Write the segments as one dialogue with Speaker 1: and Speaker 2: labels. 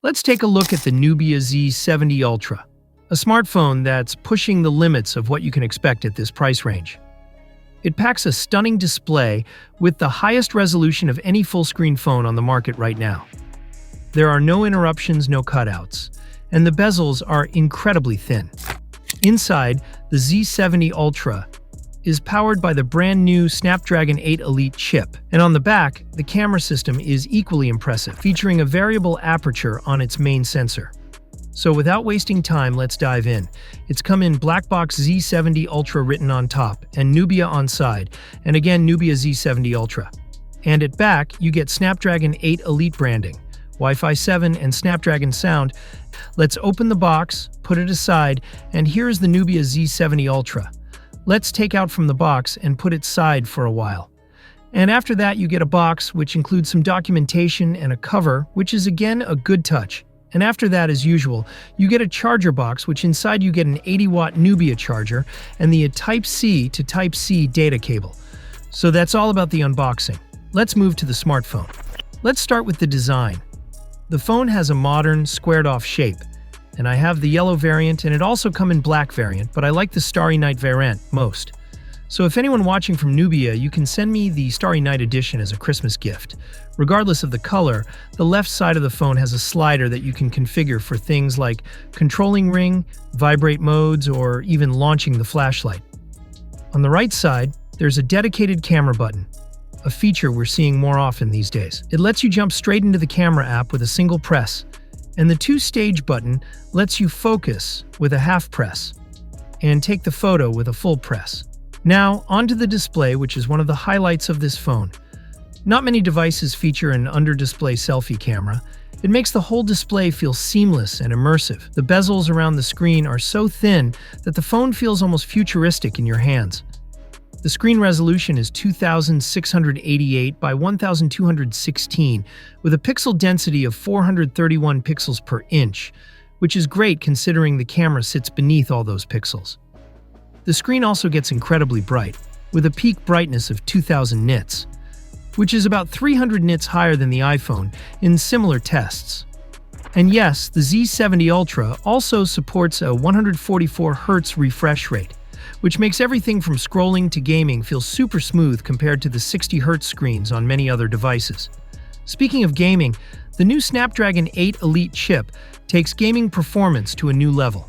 Speaker 1: Let's take a look at the Nubia Z70 Ultra, a smartphone that's pushing the limits of what you can expect at this price range. It packs a stunning display with the highest resolution of any full-screen phone on the market right now. There are no interruptions, no cutouts, and the bezels are incredibly thin. Inside, the Z70 Ultra is powered by the brand new Snapdragon 8 Elite chip, and on the back, the camera system is equally impressive, featuring a variable aperture on its main sensor. So without wasting time, let's dive in. It's come in black box Z70 Ultra written on top, and Nubia on side, and again Nubia Z70 Ultra. And at back, you get Snapdragon 8 Elite branding, Wi-Fi 7, and Snapdragon sound. Let's open the box, put it aside, and here's the Nubia Z70 Ultra. Let's take out from the box and put it aside for a while. And after that, you get a box which includes some documentation and a cover, which is again a good touch. And after that, as usual, you get a charger box, which inside you get an 80-watt Nubia charger and the Type-C to Type-C data cable. So that's all about the unboxing. Let's move to the smartphone. Let's start with the design. The phone has a modern, squared-off shape, and I have the yellow variant, and it also comes in black variant, but I like the Starry Night variant most. So if anyone watching from Nubia, you can send me the Starry Night edition as a Christmas gift. Regardless of the color, the left side of the phone has a slider that you can configure for things like controlling ring, vibrate modes, or even launching the flashlight. On the right side, there's a dedicated camera button, a feature we're seeing more often these days. It lets you jump straight into the camera app with a single press, and the two-stage button lets you focus with a half press and take the photo with a full press. Now, onto the display, which is one of the highlights of this phone. Not many devices feature an under-display selfie camera. It makes the whole display feel seamless and immersive. The bezels around the screen are so thin that the phone feels almost futuristic in your hands. The screen resolution is 2688 by 1216 with a pixel density of 431 pixels per inch, which is great considering the camera sits beneath all those pixels. The screen also gets incredibly bright, with a peak brightness of 2000 nits, which is about 300 nits higher than the iPhone in similar tests. And yes, the Z70 Ultra also supports a 144 Hz refresh rate, which makes everything from scrolling to gaming feel super smooth compared to the 60 Hz screens on many other devices. Speaking of gaming, the new Snapdragon 8 Elite chip takes gaming performance to a new level.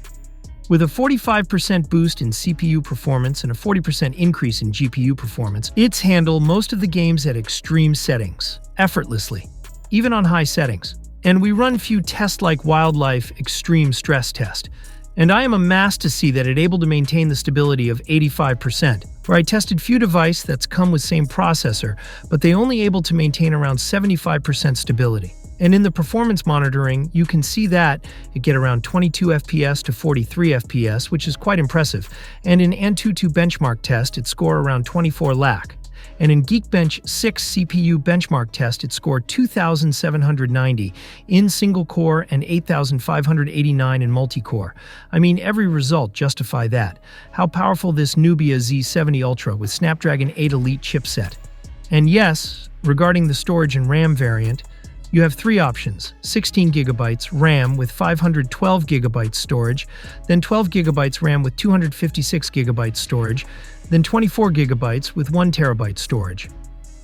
Speaker 1: With a 45% boost in CPU performance and a 40% increase in GPU performance, it's handle most of the games at extreme settings, effortlessly, even on high settings. And we run few tests like Wildlife Extreme Stress Test, and I am amazed to see that it's able to maintain the stability of 85%, where I tested few devices that's come with same processor, but they only able to maintain around 75% stability. And in the performance monitoring, you can see that it get around 22 FPS to 43 FPS, which is quite impressive. And in Antutu benchmark test, it scored around 24 lakh. And in Geekbench 6 CPU benchmark test, it scored 2,790 in single-core and 8,589 in multi-core. I mean, every result justify that. How powerful this Nubia Z70 Ultra with Snapdragon 8 Elite chipset. And yes, regarding the storage and RAM variant, you have three options: 16 GB RAM with 512 GB storage, then 12 GB RAM with 256 GB storage, then 24 GB with 1 TB storage.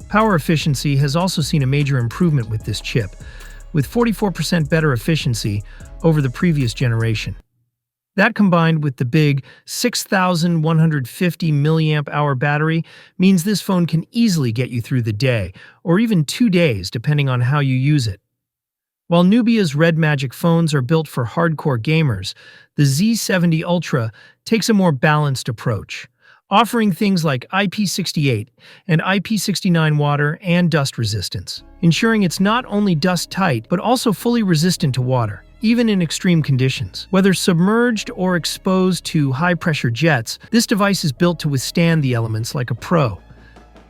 Speaker 1: Power efficiency has also seen a major improvement with this chip, with 44% better efficiency over the previous generation. That combined with the big 6,150 mAh battery means this phone can easily get you through the day, or even 2 days depending on how you use it. While Nubia's Red Magic phones are built for hardcore gamers, the Z70 Ultra takes a more balanced approach, offering things like IP68 and IP69 water and dust resistance, ensuring it's not only dust-tight but also fully resistant to water, even in extreme conditions. Whether submerged or exposed to high-pressure jets, this device is built to withstand the elements like a pro.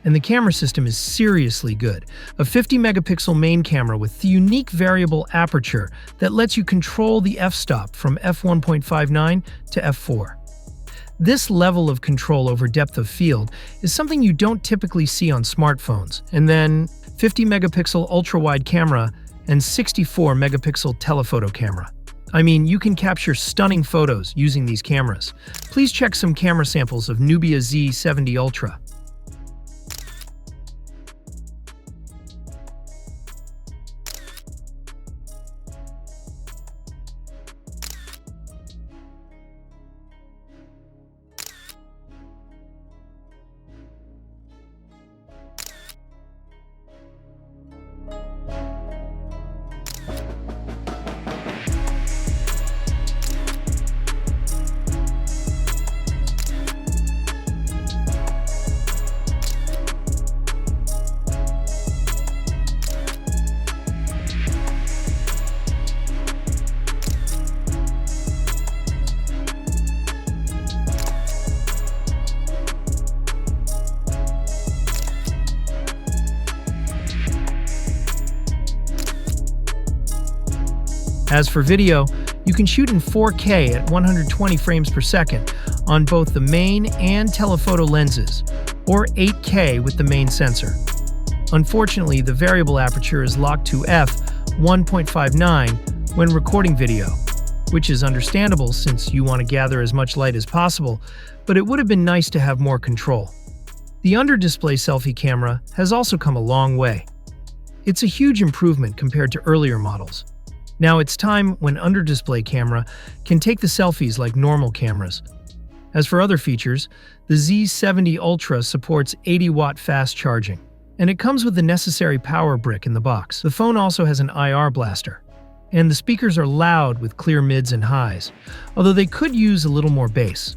Speaker 1: And the camera system is seriously good. A 50-megapixel main camera with the unique variable aperture that lets you control the f-stop from f1.59 to f4. This level of control over depth of field is something you don't typically see on smartphones. And then 50-megapixel ultra-wide camera and 64-megapixel telephoto camera. I mean, you can capture stunning photos using these cameras. Please check some camera samples of Nubia Z70 Ultra. As for video, you can shoot in 4K at 120 frames per second on both the main and telephoto lenses, or 8K with the main sensor. Unfortunately, the variable aperture is locked to f1.59 when recording video, which is understandable since you want to gather as much light as possible, but it would have been nice to have more control. The under-display selfie camera has also come a long way. It's a huge improvement compared to earlier models. Now it's time when under-display camera can take the selfies like normal cameras. As for other features, the Z70 Ultra supports 80-watt fast charging, and it comes with the necessary power brick in the box. The phone also has an IR blaster, and the speakers are loud with clear mids and highs, although they could use a little more bass.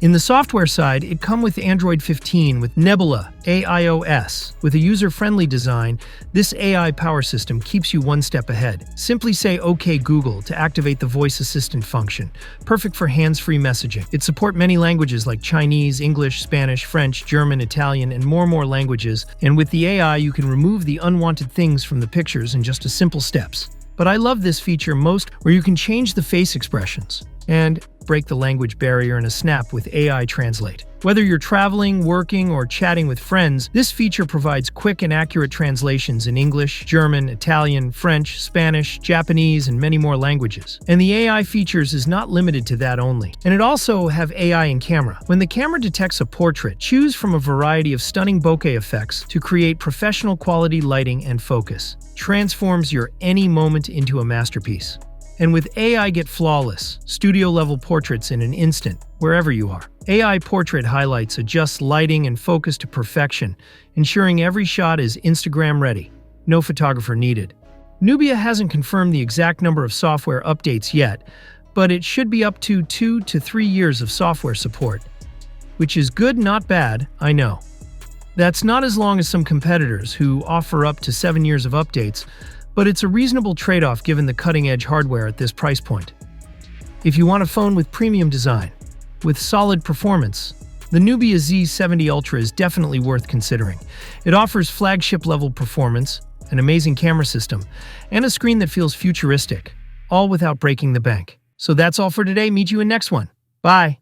Speaker 1: In the software side, it comes with Android 15 with Nebula AIOS. With a user-friendly design, this AI power system keeps you one step ahead. Simply say OK Google to activate the voice assistant function, perfect for hands-free messaging. It supports many languages like Chinese, English, Spanish, French, German, Italian, and more languages, and with the AI you can remove the unwanted things from the pictures in just a simple steps. But I love this feature most where you can change the face expressions and break the language barrier in a snap with AI Translate. Whether you're traveling, working, or chatting with friends, this feature provides quick and accurate translations in English, German, Italian, French, Spanish, Japanese, and many more languages. And the AI features is not limited to that only. And it also have AI in camera. When the camera detects a portrait, choose from a variety of stunning bokeh effects to create professional quality lighting and focus. Transforms your any moment into a masterpiece. And with AI, get flawless, studio-level portraits in an instant, wherever you are. AI Portrait highlights adjusts lighting and focus to perfection, ensuring every shot is Instagram-ready. No photographer needed. Nubia hasn't confirmed the exact number of software updates yet, but it should be up to 2 to 3 years of software support. Which is good, not bad, I know. That's not as long as some competitors who offer up to 7 years of updates, but it's a reasonable trade-off given the cutting-edge hardware at this price point. If you want a phone with premium design, with solid performance, the Nubia Z70 Ultra is definitely worth considering. It offers flagship-level performance, an amazing camera system, and a screen that feels futuristic, all without breaking the bank. So that's all for today. Meet you in next one. Bye!